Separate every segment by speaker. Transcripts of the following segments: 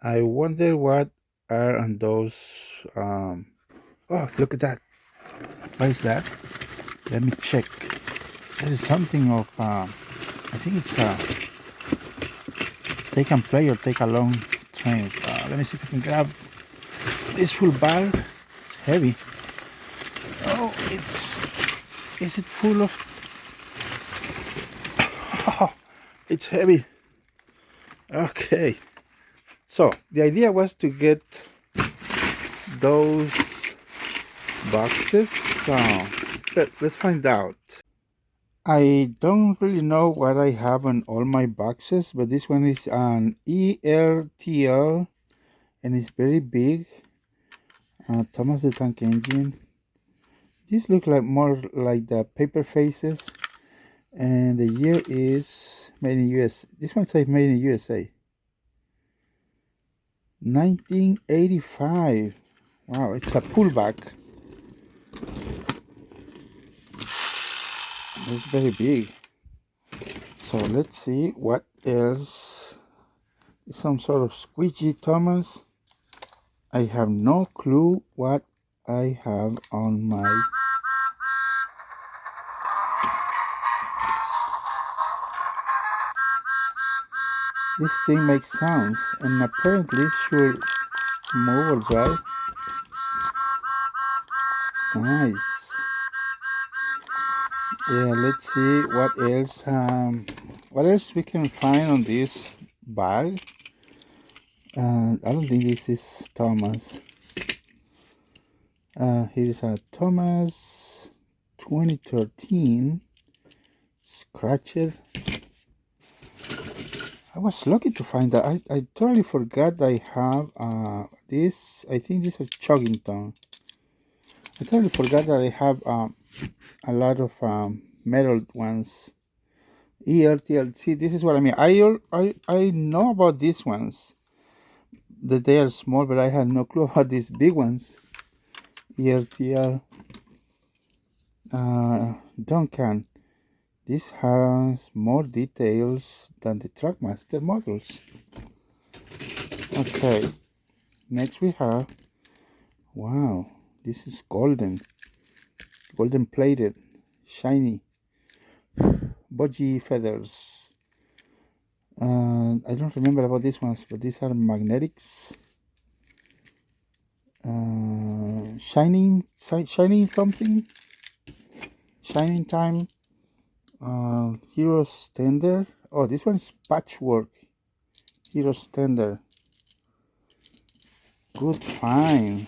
Speaker 1: I wonder what are on those. Um, oh, look at that. What is that? Let me check. This is something of. I think it's take and play or take along trains. Let me see if I can grab this full bag. It's heavy. Oh, it's. Is it full of? Oh, it's heavy. Okay. So the idea was to get those boxes. So let's find out. I don't really know what I have on all my boxes, but this one is an ERTL and it's very big. Thomas the Tank Engine. These look like more like the paper faces, and the year is made in US. This one says made in USA. 1985. Wow, it's a pullback. It's very big. So let's see what else. Some sort of squeegee Thomas. I have no clue what I have on my. This thing makes sounds and apparently should move or drive. Nice. Yeah, let's see what else. What else we can find on this bag? I don't think this is Thomas. Here's a Thomas 2013 scratched. I was lucky to find that. I totally forgot I have this. I think this is Chuggington. I totally forgot that I have a lot of metal ones. ERTL. See, this is what I mean. I know about these ones, that they are small, but I had no clue about these big ones. ERTL. Duncan. This has more details than the Trackmaster models. Okay, next we have, wow, this is golden plated, shiny, budgie feathers. I don't remember about these ones, but these are magnetics. Shining something, shining time. Hero standard. Oh, this one's patchwork. Hero standard. Good find.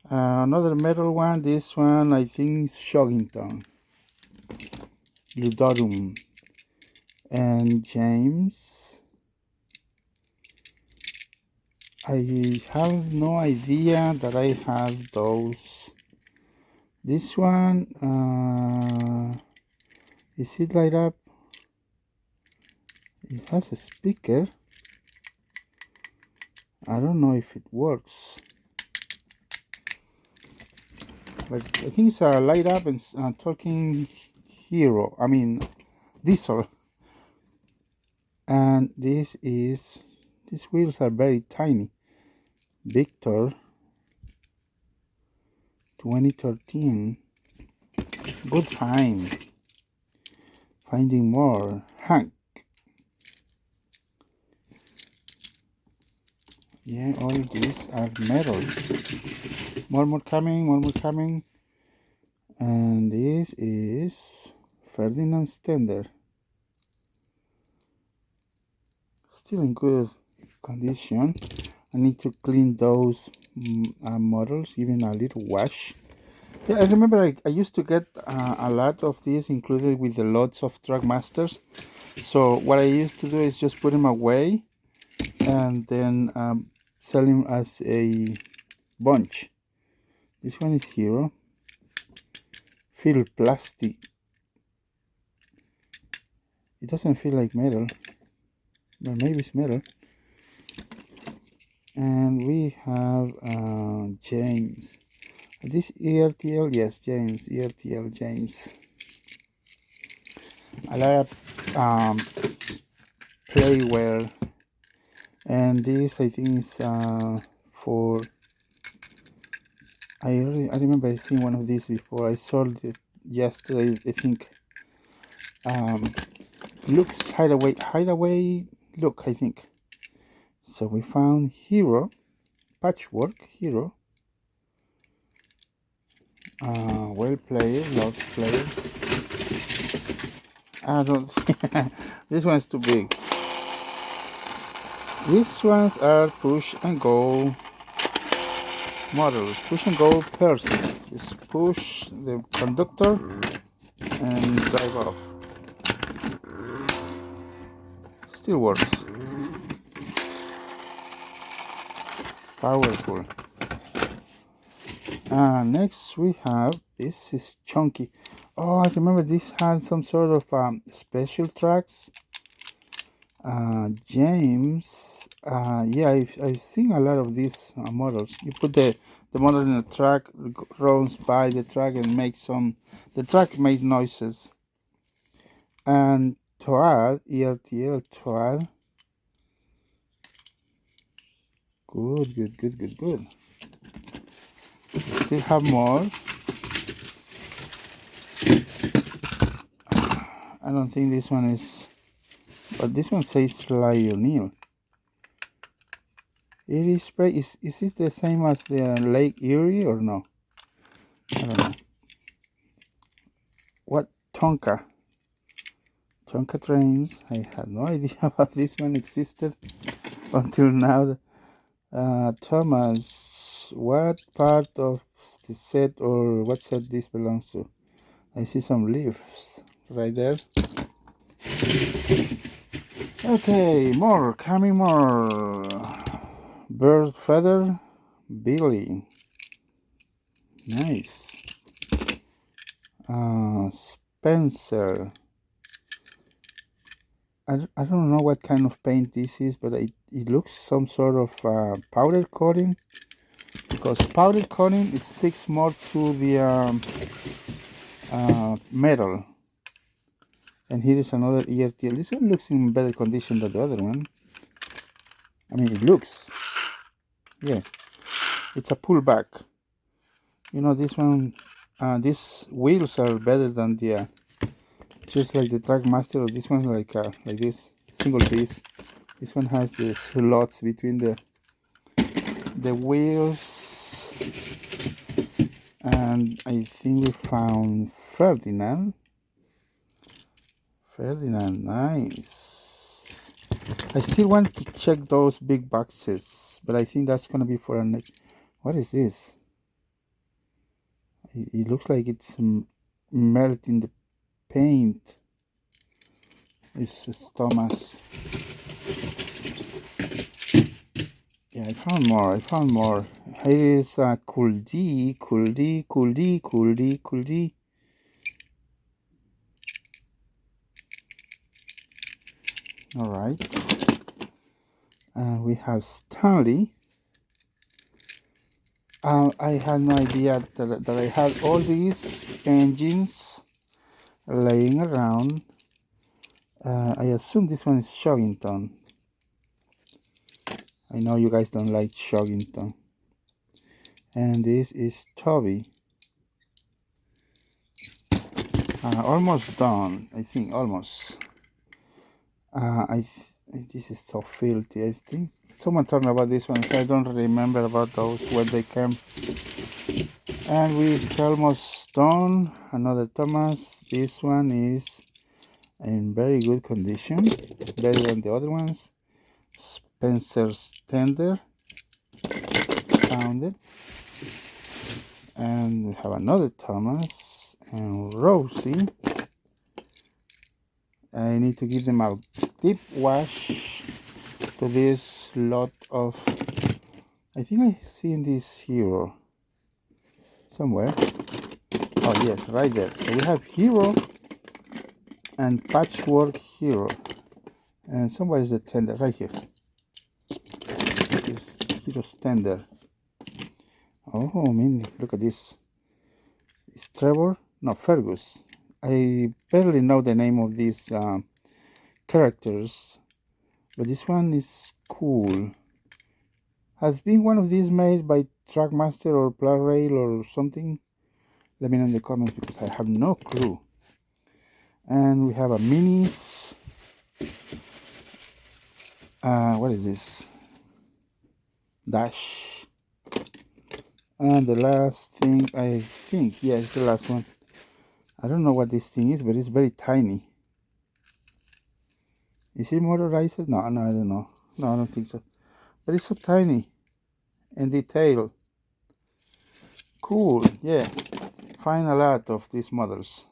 Speaker 1: Another metal one. This one I think is Shoggington. Ludorum. And James. I have no idea that I have those. This one, is it light up? It has a speaker. I don't know if it works, but I think it's a light up and talking hero. I mean, diesel. And these wheels are very tiny. Victor 2013. Good find. Finding more. Hank. Yeah, all these are metal. More coming. And this is Ferdinand Stender. Still in good condition. I need to clean those models, even a little wash. Yeah, I remember I used to get a lot of these included with the lots of Trackmasters. So what I used to do is just put them away and then sell them as a bunch. This one is Hero. Feel plastic. It doesn't feel like metal, but maybe it's metal. And we have James. This ERTL, yes, James, ERTL James. A lot of playware And this I think is for I remember I seen one of these before. I sold it yesterday. I think looks hideaway look, I think. So we found hero, patchwork hero. Well played, love played. I don't this one's too big. These ones are push and go models. Push and go person. Just push the conductor and drive off. Still works. Powerful. Next we have, this is chunky. Oh, I remember this had some sort of special tracks. James, yeah, I've seen a lot of these models. You put the model in a track, runs by the track and makes some, the track makes noises. And Toad, ERTL Toad. Good. Still have more. I don't think this one is, but this one says Lionel. Erie spray, is it the same as the Lake Erie or no? I don't know. What Tonka trains? I had no idea about this one existed until now. Thomas, what part of the set or what set this belongs to? I see some leaves right there. Okay, more, coming more. Bird feather, Billy. Nice. Spencer. I don't know what kind of paint this is, but it looks some sort of powder coating, because powder coating, it sticks more to the metal. And here is another ERTL. This one looks in better condition than the other one. I mean, it looks, yeah, it's a pullback. You know, this one, these wheels are better than the just like the Trackmaster. Or this one like this single piece. This one has the slots between the wheels. And I think we found Ferdinand. Nice. I still want to check those big boxes, but I think that's gonna be for a next. What is this? It looks like it's melting the paint. It's Thomas. Yeah, I found more. Here is Cool D. All right. And we have Stanley. I had no idea that I had all these engines laying around. I assume this one is Shoggington. I know you guys don't like Shoggington. And this is Toby. Almost done, I think, almost. This is so filthy. I think someone told me about this one, so I don't remember about those when they came. And we're almost done. Another Thomas. This one is in very good condition, better than the other ones. Spencer's Tender, found it. And we have another Thomas and Rosie. I need to give them a deep wash to this lot of, I think I seen this hero somewhere. Oh yes, right there. So we have hero and patchwork hero, and somewhere is the tender right here. This hero's tender. Oh, I mean, look at this. It's Trevor, no, Fergus. I barely know the name of these characters. But this one is cool. Has been one of these made by Trackmaster or Plarail or something? Let me know in the comments because I have no clue. And we have a minis. What is this? Dash. And the last thing, I think, yeah, it's the last one. I don't know what this thing is, but it's very tiny. Is it motorized? No, I don't know. No, I don't think so. But it's so tiny and detailed. Cool, yeah. Find a lot of these models.